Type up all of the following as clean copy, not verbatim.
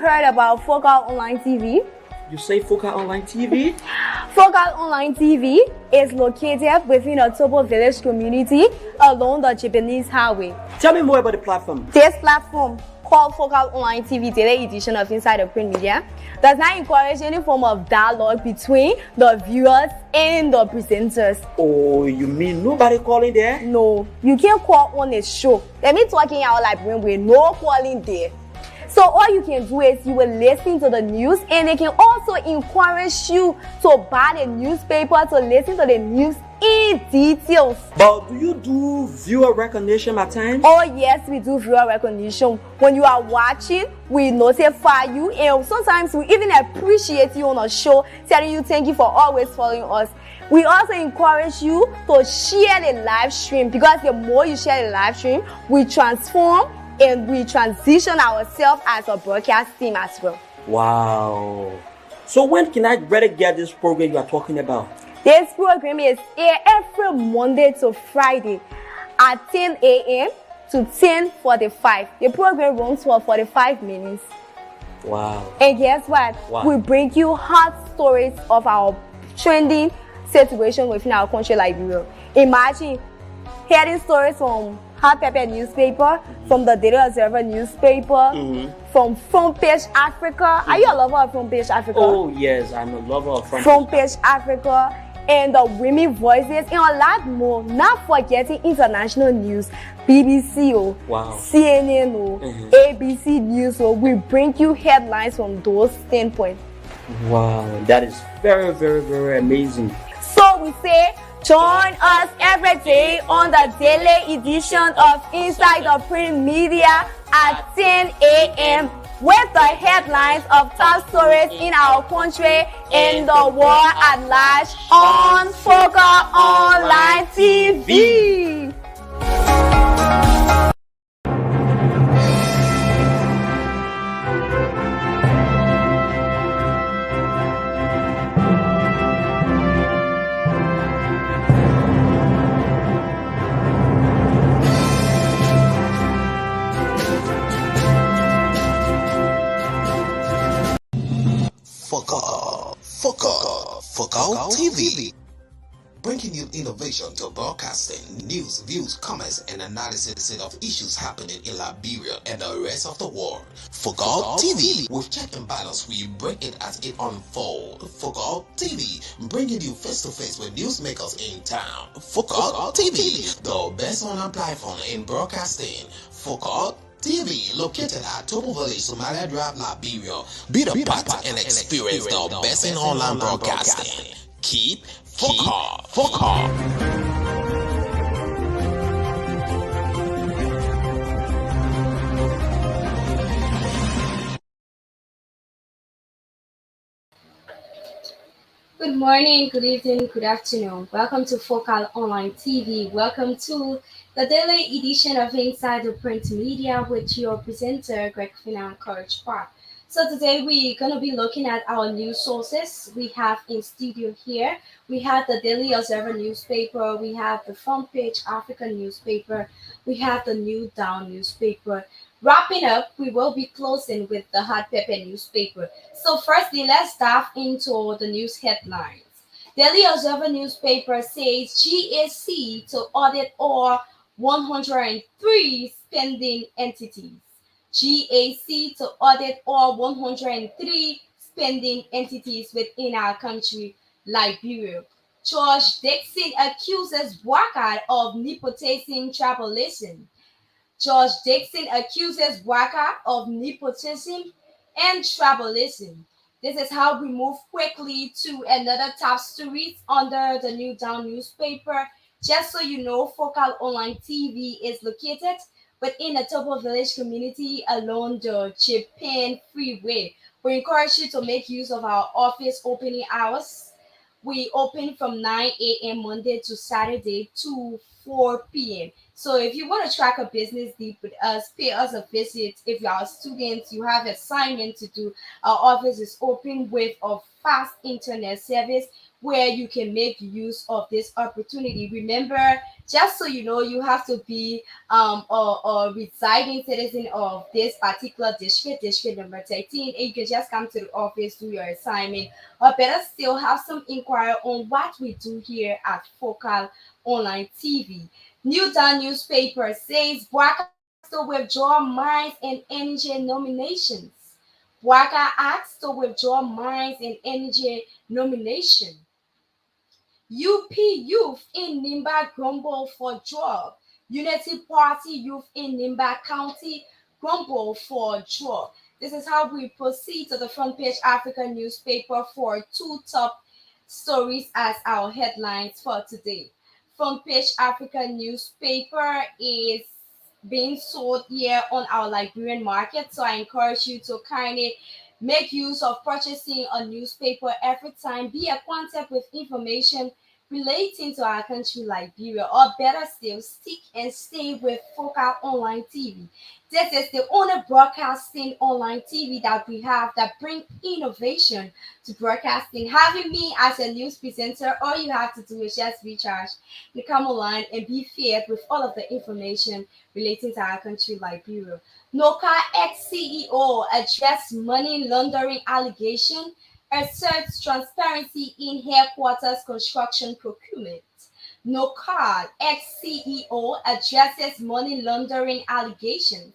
heard about Focal Online TV? You say Focal Online TV? Focal Online TV is located within a Tobo Village community along the Japanese Highway. Tell me more about the platform. This platform, called Focal Online TV Daily Edition of Inside the Print Media, does not encourage any form of dialogue between the viewers and the presenters. Oh, you mean nobody calling there? No, you can't call on a show. Let me talking out like when we're no calling there. So all you can do is you will listen to the news, and they can also encourage you to buy the newspaper to listen to the news in details. But do you do viewer recognition at times? Oh yes, we do viewer recognition. When you are watching, we notify you, and sometimes we even appreciate you on a show, telling you thank you for always following us. We also encourage you to share the live stream, because the more you share the live stream, we transform and we transition ourselves as a broadcast team as well. Wow. So when can I better get this program you are talking about? This program is aired every Monday to Friday at 10 a.m. to 10:45. The program runs for 45 minutes. Wow. And guess what? What? We bring you hot stories of our trending situation within our country, Liberia. Imagine hearing stories from Hot Pepper newspaper, from the Daily Observer newspaper, from Front Page Africa. Are you a lover of Front Page Africa? Oh yes, I'm a lover of Front Page Africa, and the Women Voices, and a lot more. Not forgetting international news, BBC, wow. CNN, ABC News. We bring you headlines from those standpoints. Wow, that is very, very, very amazing. So we say, join us every day on the daily edition of Inside the Print Media at 10 a.m. with the headlines of top stories in our country and the world at large on Focal Online TV. Focal TV, bringing you innovation to broadcasting, news, views, comments, and analysis of issues happening in Liberia and the rest of the world. Focal TV, with check and balance, we bring it as it unfolds. Focal TV, bringing you face to face with newsmakers in town. Focal TV, the best online platform in broadcasting. Focal TV, located at Tobo Village, Somalia Drive, Liberia. Be the part and experience the best in online broadcasting. Keep Focal. Good morning, good evening, good afternoon. Welcome to Focal Online TV. Welcome to the daily edition of Inside the Print Media with your presenter, Greg Fina and Courage Park. So today we're going to be looking at our news sources. We have in studio here, we have the Daily Observer newspaper, we have the Front Page African newspaper, we have the New Down newspaper. Wrapping up, we will be closing with the Hot Pepper newspaper. So firstly, let's dive into the news headlines. Daily Observer newspaper says GAC to audit all 103 spending entities. GAC to audit all 103 spending entities within our country, Liberia. George Dixon accuses Waka of nepotism tribalism. George Dixon accuses Waka of nepotism and tribalism. This is how we move quickly to another top story under the New Down newspaper. Just so you know, Focal Online TV is located within the Tobo Village community along the Japan Freeway. We encourage you to make use of our office opening hours. We open from 9 a.m. Monday to Saturday to 4 p.m. So if you want to track a business deep with us, pay us a visit. If you are a student, you have assignment to do, our office is open with a fast internet service where you can make use of this opportunity. Remember, just so you know, you have to be a residing citizen of this particular district number 13, and you can just come to the office, do your assignment, or better still, have some inquiry on what we do here at Focal Online TV. New Dawn newspaper says Bwaka to withdraw mines and energy nominations. Bwaka asks to withdraw mines and energy nomination. UP youth in Nimba grumble for job. Unity Party youth in Nimba County grumble for job. This is how we proceed to the front page African newspaper for two top stories as our headlines for today. Front page African newspaper is being sold here on our Liberian market, so I encourage you to kindly make use of purchasing a newspaper every time. Be acquainted with information relating to our country, Liberia, or better still, stick and stay with Focal Online TV. This is the only broadcasting online TV that we have that brings innovation to broadcasting. Having me as a news presenter, all you have to do is just recharge and come online and be fed with all of the information relating to our country, Liberia. Noka ex-CEO addressed money laundering allegation, asserts transparency in headquarters construction procurement. Noka ex-CEO addresses money laundering allegations,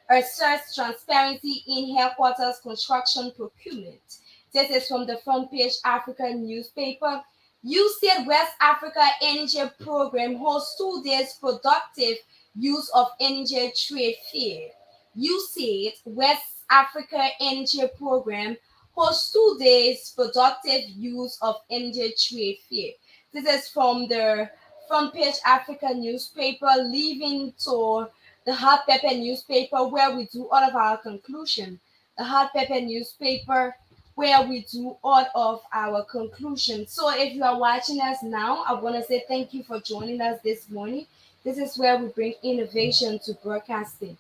asserts transparency in headquarters construction procurement. This is from the front page African newspaper. USAID West Africa Energy Program hosts 2 days productive use of energy trade fair. USAID West Africa Energy Program hosts 2 days productive use of energy trade fair. This is from the front page African newspaper, leaving to the Hot Pepper newspaper where we do all of our conclusion. The Hot Pepper newspaper where we do all of our conclusion. So if you are watching us now, I want to say thank you for joining us this morning. This is where we bring innovation to broadcasting.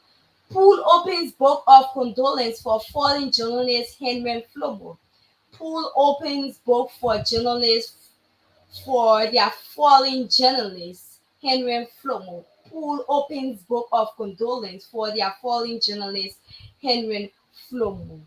Pool opens book of condolence for fallen journalist Henry Flomo. Pool opens book for journalists for their fallen journalist Henry Flomo. Pool opens book of condolence for their fallen journalist Henry Flomo.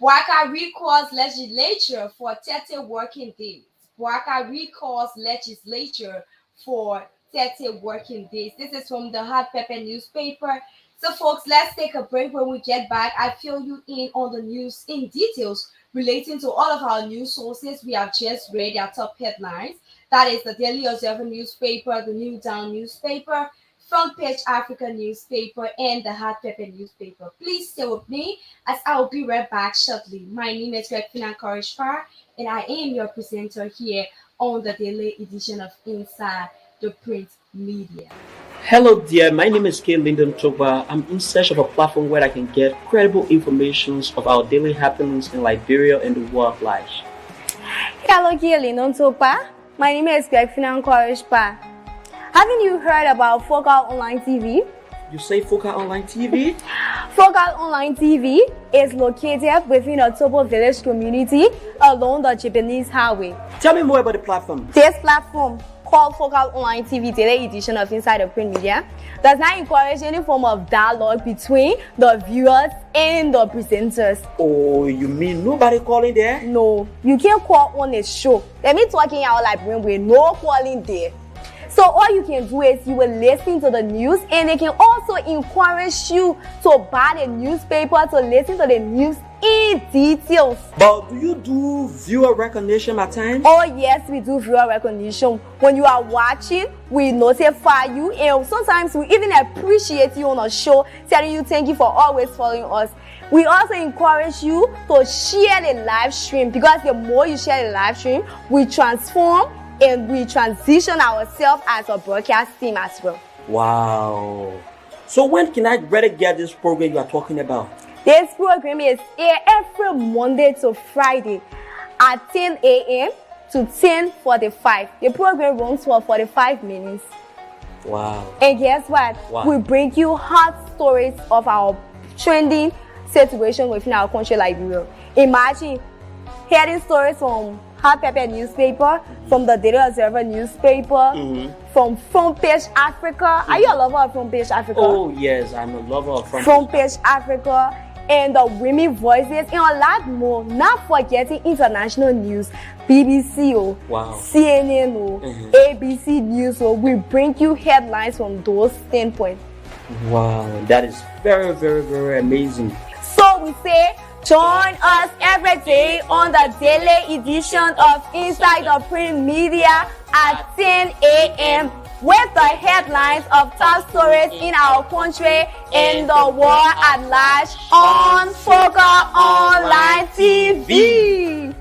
Bwaka recalls legislature for 30 working days. Bwaka recalls legislature for 30 working days. This is from the Hot Pepper newspaper. So, folks, let's take a break. When we get back, I fill you in on the news in details relating to all of our news sources. We have just read our top headlines. That is the Daily Observer newspaper, the New Dawn newspaper, Front Page Africa newspaper, and the Hot Pepper newspaper. Please stay with me as I will be right back shortly. My name is Greg Courage Parr, and I am your presenter here on the daily edition of Inside the Print Media. Hello dear, my name is K. Lyndon Toba. I'm in search of a platform where I can get credible information of our daily happenings in Liberia and the world at large. Hello, K. Lyndon Toba. My name is Greg Courage Parr. Haven't you heard about Focal Online TV? You say Focal Online TV? Focal Online TV is located within a Tobo village community along the Japanese highway. Tell me more about the platform. This platform, called Focal Online TV Daily Edition of Inside the Print Media, does not encourage any form of dialogue between the viewers and the presenters. Oh, you mean nobody calling there? No, you can't call on a show. Let me talking out like with no calling there. So all you can do is you will listen to the news, and they can also encourage you to buy the newspaper to listen to the news in details. But do you do viewer recognition at times? Oh yes, we do viewer recognition. When you are watching, we notify you, and sometimes we even appreciate you on a show, telling you thank you for always following us. We also encourage you to share the live stream, because the more you share the live stream, we transform and we transition ourselves as a broadcast team as well. Wow. So when can I better get this program you are talking about? This program is aired every Monday to Friday at 10 a.m. to 10:45. The program runs for 45 minutes. Wow. And guess what? Wow. We bring you hot stories of our trending situation within our country, Liberia. Imagine hearing stories from Hot Pepper newspaper, from the Daily Observer newspaper, from Front Page Africa. Are you a lover of Front Page Africa? Oh yes, I'm a lover of Front Page Africa, and the Women Voices, and a lot more. Not forgetting international news, BBC, Wow. CNN, ABC News. We bring you headlines from those standpoints. Wow, that is very, very, very amazing. So we say, join us every day on the daily edition of Inside the Print Media at 10 a.m. with the headlines of top stories in our country and the world at large on Focal Online TV.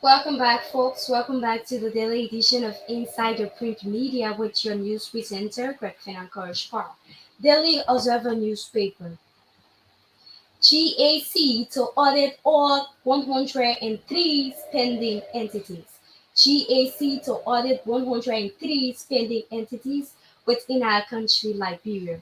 Welcome back, folks. Welcome back to the daily edition of Inside the Print Media with your news presenter, Greg and Courage Park. Daily Observer newspaper. GAC to audit all 103 spending entities. GAC to audit 103 spending entities within our country, Liberia.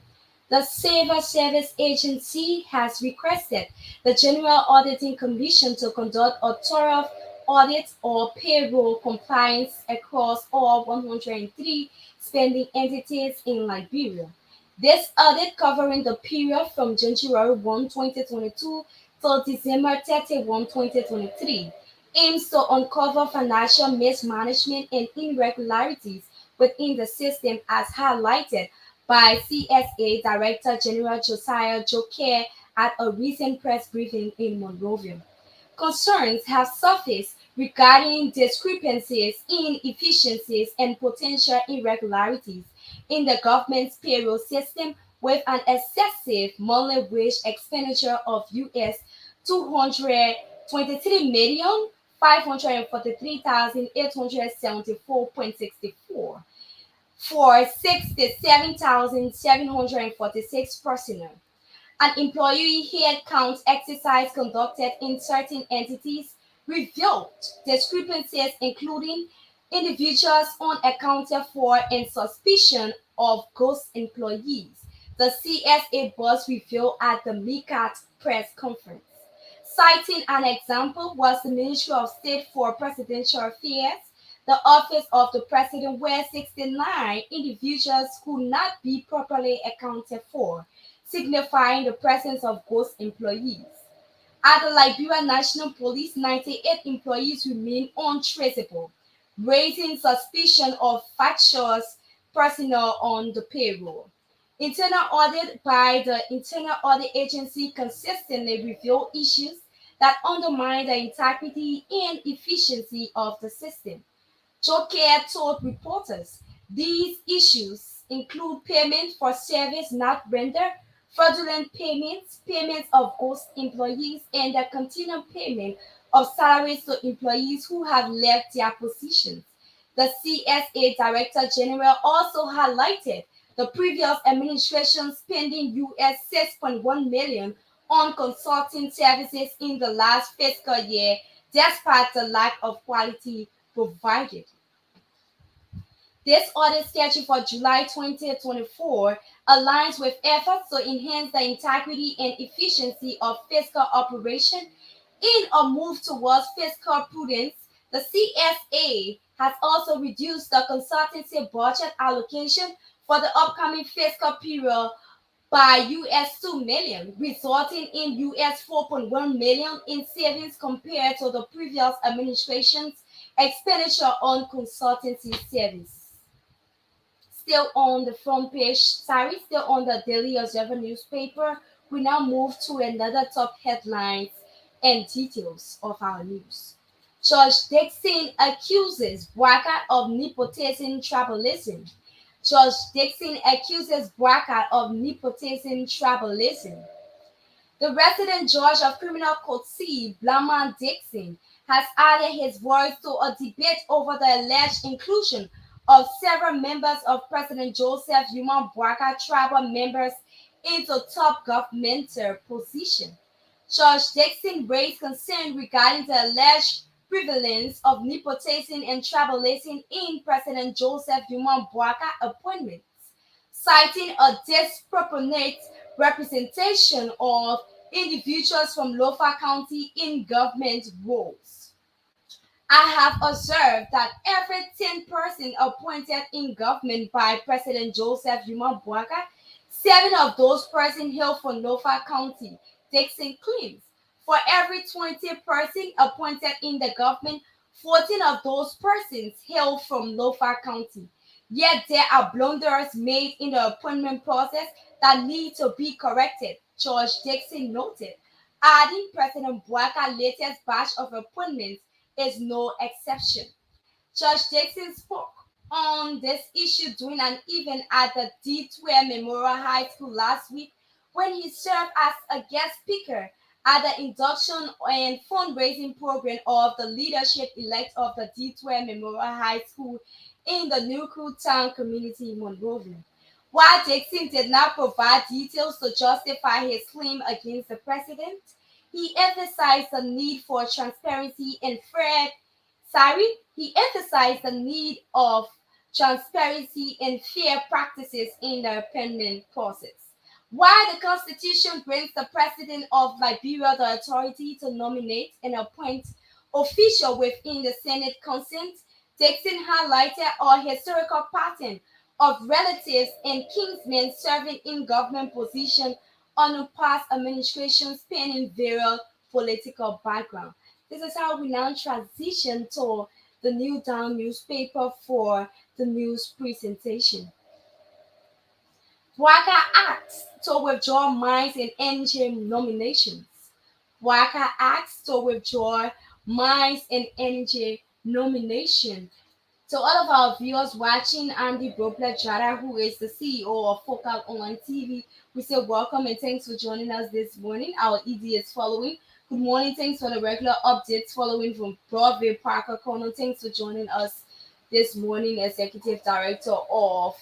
The Civil Service Agency has requested the General Auditing Commission to conduct a thorough audit or payroll compliance across all 103 spending entities in Liberia. This audit, covering the period from January 1, 2022 till December 31, 2023, aims to uncover financial mismanagement and irregularities within the system as highlighted by CSA Director General Josiah Joker at a recent press briefing in Monrovia. Concerns have surfaced regarding discrepancies, inefficiencies, and potential irregularities in the government's payroll system, with an excessive monthly wage expenditure of US 223 million 543,874.64 for 67,746 personnel. An employee head count exercise conducted in certain entities revealed discrepancies, including individuals unaccounted for and suspicion of ghost employees, the CSA boss revealed at the MICAT press conference. Citing an example was the Ministry of State for Presidential Affairs, the Office of the President, where 69 individuals could not be properly accounted for, signifying the presence of ghost employees. At the Liberia National Police, 98 employees remain untraceable, raising suspicion of factious personnel on the payroll. Internal audit by the Internal Audit Agency consistently reveal issues that undermine the integrity and efficiency of the system. Joker told reporters these issues include payment for service not rendered, fraudulent payments, payments of ghost employees, and the continued payment of salaries to employees who have left their positions. The CSA Director General also highlighted the previous administration spending US 6.1 million on consulting services in the last fiscal year, despite the lack of quality provided. This audit schedule for July 2024 aligns with efforts to enhance the integrity and efficiency of fiscal operation. In a move towards fiscal prudence, the CSA has also reduced the consultancy budget allocation for the upcoming fiscal period by US 2 million, resulting in US 4.1 million in savings compared to the previous administration's expenditure on consultancy service. Still on the front page, still on the Daily Observer newspaper, we now move to another top headlines and details of our news. George Dixon accuses Bouakai of nepotism tribalism. George Dixon accuses Bouakai of nepotism tribalism. The resident judge of Criminal Court C, Blaman Dixon, has added his voice to a debate over the alleged inclusion of several members of President Joseph Yuma Bouakai tribal members into top governmental positions. Judge Dixon raised concern regarding the alleged prevalence of nepotism and tribalism in President Joseph Yuma Bouakai appointments, citing a disproportionate representation of individuals from Lofa County in government roles. I have observed that every 10 persons appointed in government by President Joseph Yuma Bouakai, 7 of those persons hail from Lofa County, Dixon claims. For every 20 persons appointed in the government, 14 of those persons hail from Lofa County. Yet there are blunders made in the appointment process that need to be corrected, George Dixon noted, adding President Bouakai's latest batch of appointments is no exception. Judge Dixon spoke on this issue during an event at the D12 Memorial High School last week when he served as a guest speaker at the induction and fundraising program of the leadership-elect of the D12 Memorial High School in the New Crew Town community in Monrovia. While Dixon did not provide details to justify his claim against the president, he emphasized the need for transparency and fair practices in the appointment process. While the Constitution grants the President of Liberia the authority to nominate and appoint officials within the Senate consent, Dixon highlighted a historical pattern of relatives and kinsmen serving in government positions under past administrations spanning various political backgrounds. This is how we now transition to the New Dawn newspaper for the news presentation. Bouakai asks to withdraw Mines and Energy nominations. Bouakai asks to withdraw Mines and Energy nomination. To all of our viewers watching, I'm Deborah Jara, who is the CEO of Focal Online TV. We say welcome and thanks for joining us this morning. Our ED is following. Good morning. Thanks for the regular updates following from Broadway Parker Corner. Thanks for joining us this morning, Executive Director of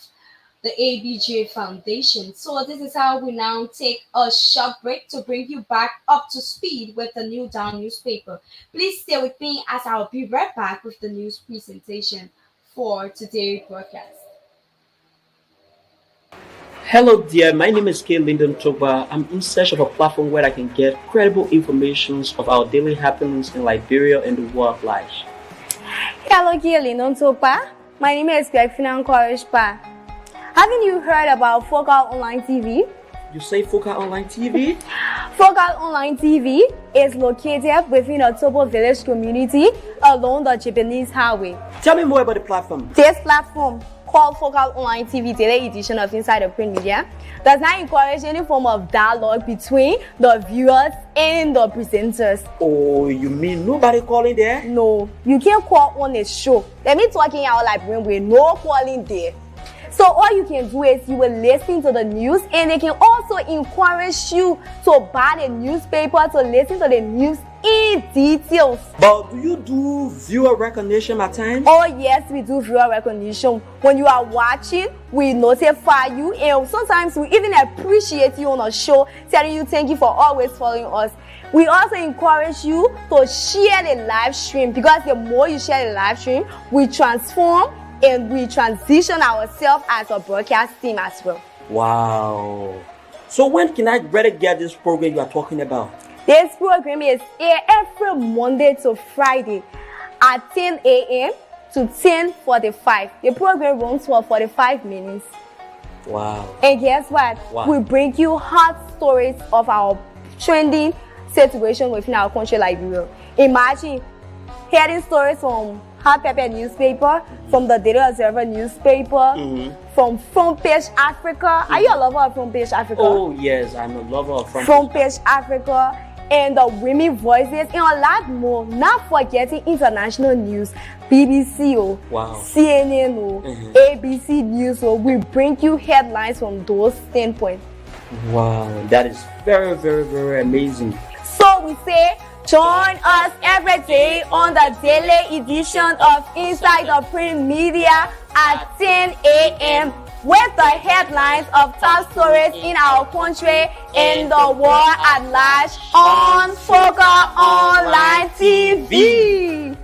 the ABJ Foundation. So this is how we now take a short break to bring you back up to speed with the New Dawn newspaper. Please stay with me as I'll be right back with the news presentation for today's broadcast. Hello dear, my name is K. Lyndon Toba. I'm in search of a platform where I can get credible information of our daily happenings in Liberia and the world at large. Hello, K. Lyndon Toba. My name is Gregfina Korishpa. Haven't you heard about Focal Online TV? You say Focal Online TV? Focal Online TV is located within a Tobo village community along the Japanese highway. Tell me more about the platform. This platform, called Focal Online TV Daily Edition of Inside the Print Media, does not encourage any form of dialogue between the viewers and the presenters. Oh, you mean nobody calling there? No, you can't call on a show. Let me talking out like when we're no calling there. So all you can do is you will listen to the news, and they can also encourage you to buy the newspaper to listen to the news in details. But do you do viewer recognition at times? Oh yes, we do viewer recognition. When you are watching, we notify you, and sometimes we even appreciate you on a show, telling you thank you for always following us. We also encourage you to share the live stream, because the more you share the live stream, we transform and we transition ourselves as a broadcast team as well. Wow. So when can I better get this program you are talking about? This program is aired every Monday to Friday at 10 a.m. to 10:45. The program runs for 45 minutes. Wow. And guess what? Wow. We bring you hot stories of our trending situation within our country, Liberia. Imagine hearing stories from Hot Pepper newspaper, from the Daily Observer newspaper, from Front Page Africa. Are you a lover of Front Page Africa? Oh yes, I'm a lover of Front Page Africa. and the women voices, and a lot more. Not forgetting international news, BBC, Wow. CNN, ABC News. We bring you headlines from those standpoints. Wow, that is very, very, very amazing. So we say, join us every day on the daily edition of Inside the Print Media at 10 a.m. with the headlines of top stories in our country and the world at large on Focal Online TV.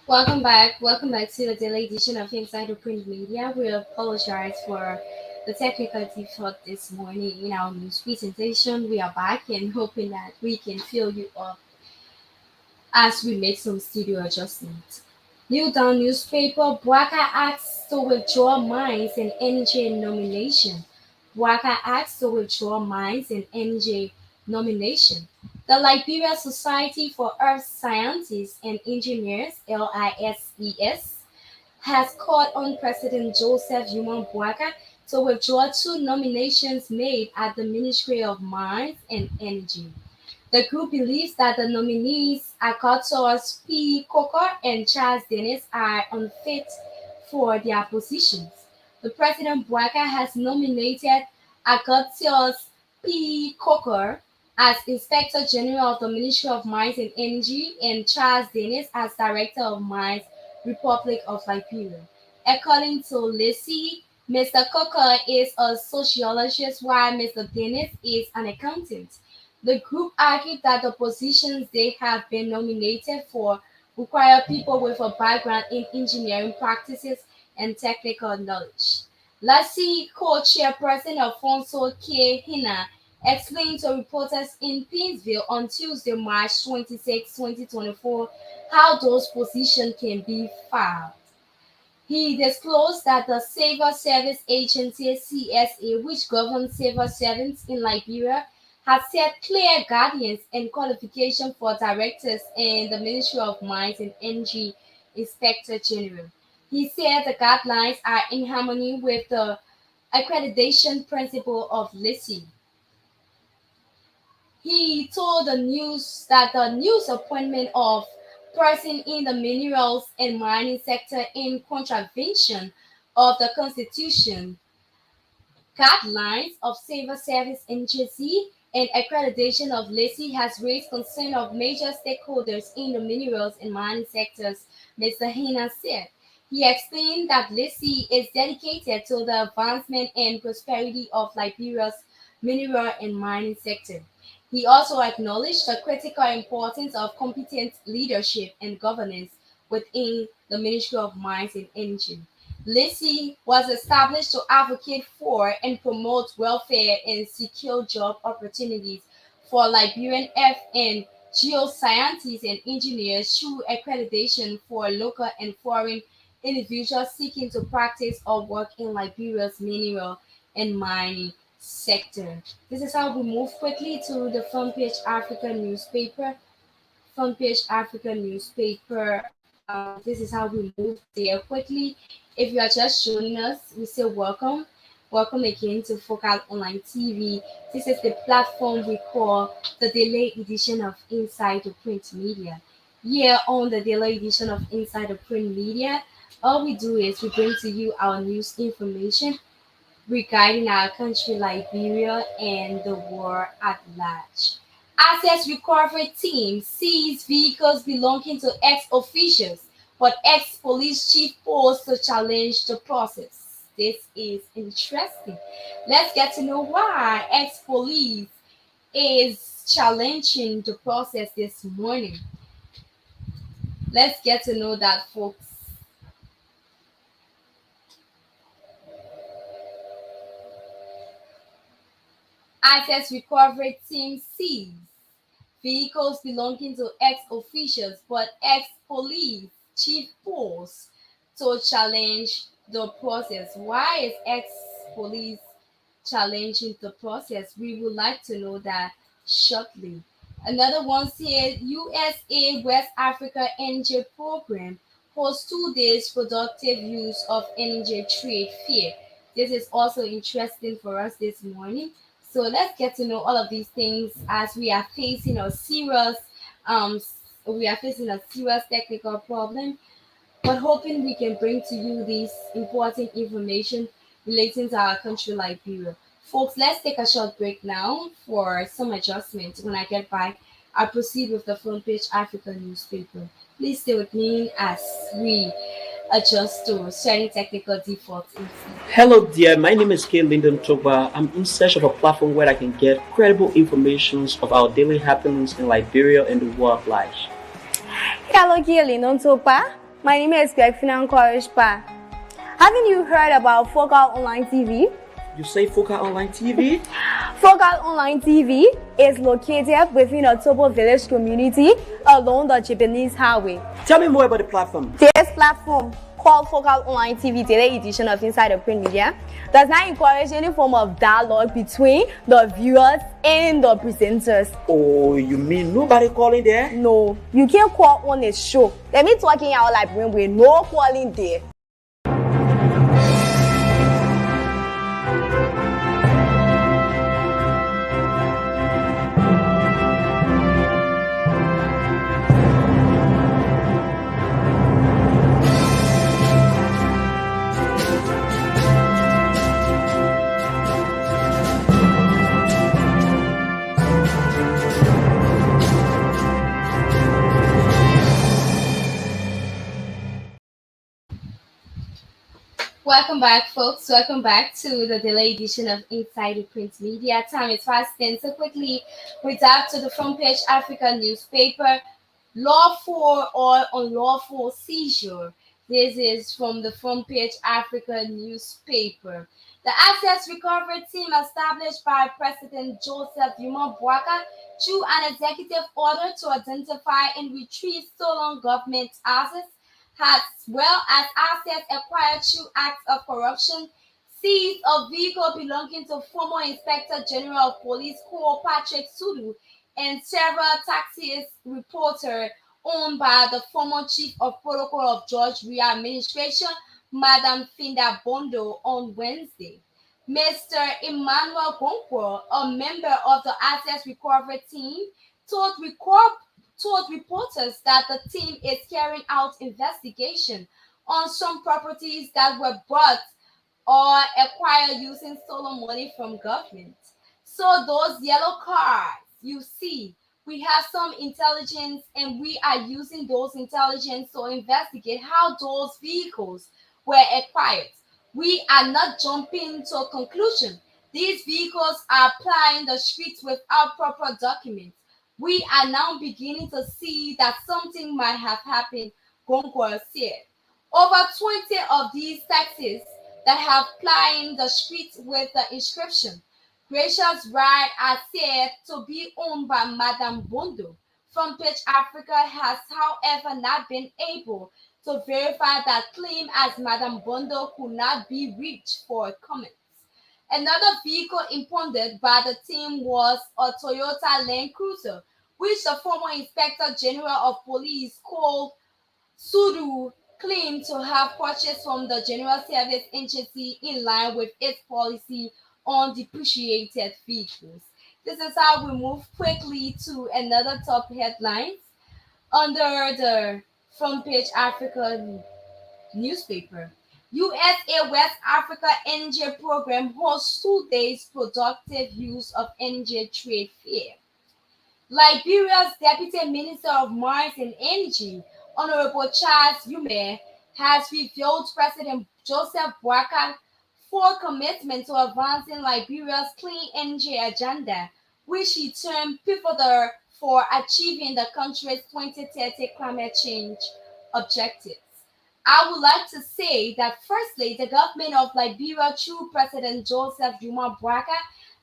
Welcome back. Welcome back to the daily edition of Inside the Print Media. We apologize for the technical default this morning in our news presentation. We are back and hoping that we can fill you up as we make some studio adjustments. New Dawn newspaper, Bwaka asks to withdraw Mines and NJ nomination. Bwaka asks to withdraw Mines and NJ nomination. The Liberia Society for Earth Scientists and Engineers, LISES, has called on President Joseph Yuma Bwaka to withdraw two nominations made at the Ministry of Mines and Energy. The group believes that the nominees, Akatos P. Coker and Charles Dennis, are unfit for their positions. The President Bwaka has nominated Akatios P. Coker as Inspector General of the Ministry of Mines and Energy and Charles Dennis as Director of Mines Republic of Liberia. According to Lissy, Mr. Coker is a sociologist while Mr. Dennis is an accountant. The group argued that the positions they have been nominated for require people with a background in engineering practices and technical knowledge. Lassie, co-chairperson Alfonso K. Hina, explained to reporters in Painesville on Tuesday, March 26, 2024, how those positions can be filled. He disclosed that the Civil Service Agency (CSA), which governs civil servants in Liberia, has set clear guidelines and qualifications for directors and the Ministry of Mines and Energy Inspector General. He said the guidelines are in harmony with the accreditation principle of LISI. He told the news that the news appointment of person in the minerals and mining sector in contravention of the Constitution, guidelines of Civil Service Agency, and accreditation of LISI has raised concern of major stakeholders in the minerals and mining sectors, Mr. Hina said. He explained that LISI is dedicated to the advancement and prosperity of Liberia's mineral and mining sector. He also acknowledged the critical importance of competent leadership and governance within the Ministry of Mines and Energy. LISI was established to advocate for and promote welfare and secure job opportunities for Liberian earth and geoscientists and engineers through accreditation for local and foreign individuals seeking to practice or work in Liberia's mineral and mining sector. This is how we move quickly to the Front Page Africa newspaper. Front Page Africa newspaper. This is how we move there quickly. If you are just joining us, we say welcome. Welcome again to Focal Online TV. This is the platform we call the daily edition of Inside the Print Media. Here on the daily edition of Inside the Print Media, all we do is we bring to you our news information regarding our country, Liberia, and the world at large. Access Recovery Team seized vehicles belonging to ex-officials, but ex-police chief posed to challenge the process. This is interesting. Let's get to know why ex-police is challenging the process this morning. Let's get to know that, folks. Access Recovery Team seized vehicles belonging to ex-officials, but ex-police chief posed to challenge the process. Why is ex-police challenging the process? We would like to know that shortly. Another one said USA West Africa Energy Program hosts 2 days productive use of energy trade fair. This is also interesting for us this morning. So let's get to know all of these things as we are facing a serious technical problem, but hoping we can bring to you this important information relating to our country, Liberia. Folks, let's take a short break now for some adjustments. When I get back, I'll proceed with the Front Page Africa newspaper. Please stay with me as we adjust to certain technical defaults. Hello dear, my name is K. Lyndon Toba. I'm in search of a platform where I can get credible information of our daily happenings in Liberia and the world at large. Hello, K. Lyndon Toba. My name is Greg Courage Pa. Haven't you heard about Focal Online TV? You say Focal Online TV? Focal Online TV is located within a Tobo village community along the Japanese highway. Tell me more about the platform. This platform, called Focal Online TV Daily Edition of Inside the Print Media, does not encourage any form of dialogue between the viewers and the presenters. Oh, you mean nobody calling there? No, you can't call on a show. Let me talking out like with no calling there. Welcome back, folks. Welcome back to the delayed edition of Inside the Print Media. Time is fasting so quickly. We dive to the front page Africa newspaper. Lawful or unlawful seizure. This is from the front page Africa newspaper. The Access Recovery Team established by President Joseph Yuma Boaka through an executive order to identify and retrieve stolen government assets as well as assets acquired through acts of corruption, seized a vehicle belonging to former Inspector General of Police Cole Patrick Sudu and several taxis reporter owned by the former Chief of Protocol of George Weah administration, Madam Finda Bondo, on Wednesday. Mr. Emmanuel Gonkwo, a member of the Access Recovery Team, told reporters that the team is carrying out investigation on some properties that were bought or acquired using stolen money from government. So those yellow cards you see, we have some intelligence and we are using those intelligence to investigate how those vehicles were acquired. We are not jumping to a conclusion. These vehicles are plying the streets without proper documents. We are now beginning to see that something might have happened, Gongwa said. Over 20 of these taxis that have plying the streets with the inscription Gracious Ride are said to be owned by Madame Bondo. Frontpage Africa has, however, not been able to verify that claim as Madame Bondo could not be reached for comments. Another vehicle impounded by the team was a Toyota Land Cruiser, which the former Inspector General of Police called Sudu claimed to have purchased from the General Service Agency in line with its policy on depreciated vehicles. This is how we move quickly to another top headlines under the front page Africa newspaper. USA West Africa Energy Program hosts 2 days productive use of energy trade fair. Liberia's Deputy Minister of Mines and Energy, Honorable Charles Yume, has revealed President Joseph Boakai full commitment to advancing Liberia's clean energy agenda, which he termed pivotal for achieving the country's 2030 climate change objectives. I would like to say that firstly, the government of Liberia through President Joseph Juma Boakai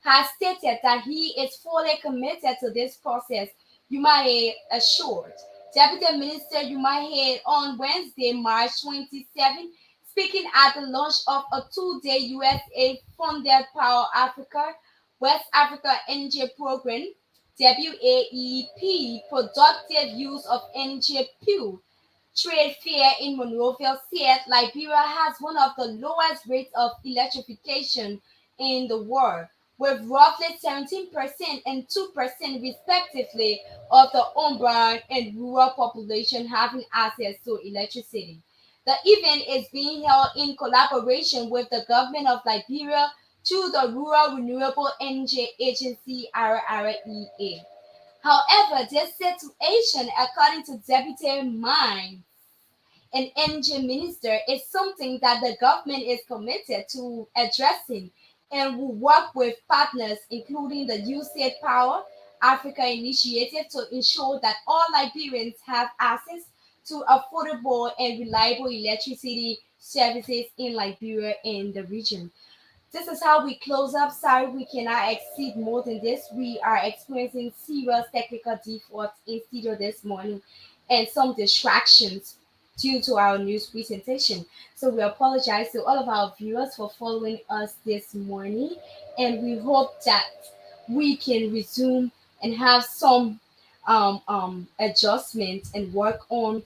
has stated that he is fully committed to this process, Umahe assured. Deputy Minister Umahe on Wednesday, March 27, speaking at the launch of a 2 day USA-funded Power Africa West Africa Energy Program, WAEP, Productive Use of Energy PUE, trade fair in Monrovia said Liberia has one of the lowest rates of electrification in the world, with roughly 17% and 2% respectively of the urban and rural population having access to electricity. The event is being held in collaboration with the government of Liberia through the Rural Renewable Energy Agency RREA. However, this situation, according to Deputy Mine and Energy Minister, is something that the government is committed to addressing and will work with partners, including the USAID Power Africa Initiative, to ensure that all Liberians have access to affordable and reliable electricity services in Liberia and the region. This is how we close up. Sorry, we cannot exceed more than this. We are experiencing serious technical defaults in studio this morning and some distractions due to our news presentation. So we apologize to all of our viewers for following us this morning, and we hope that we can resume and have some adjustments and work on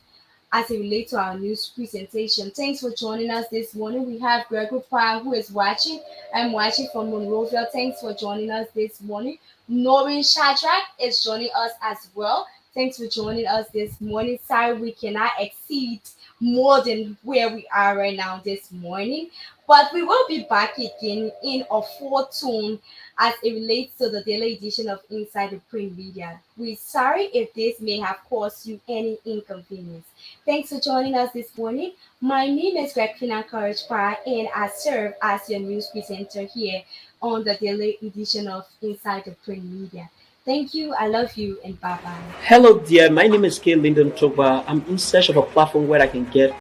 as it relates to our news presentation. Thanks for joining us this morning. We have Gregory Pryor who is watching. I'm watching from Monrovia. Thanks for joining us this morning. Noreen Shadrach is joining us as well. Thanks for joining us this morning. Sorry, we cannot exceed more than where we are right now this morning. But we will be back again in a full tune as it relates to the daily edition of Inside the Print Media. We're sorry if this may have caused you any inconvenience. Thanks for joining us this morning. My name is Gregfina Courage Pride, and I serve as your news presenter here on the daily edition of Inside the Print Media. Thank you, I love you, and bye bye. Hello, dear. My name is K. Lyndon Toba. I'm in search of a platform where I can get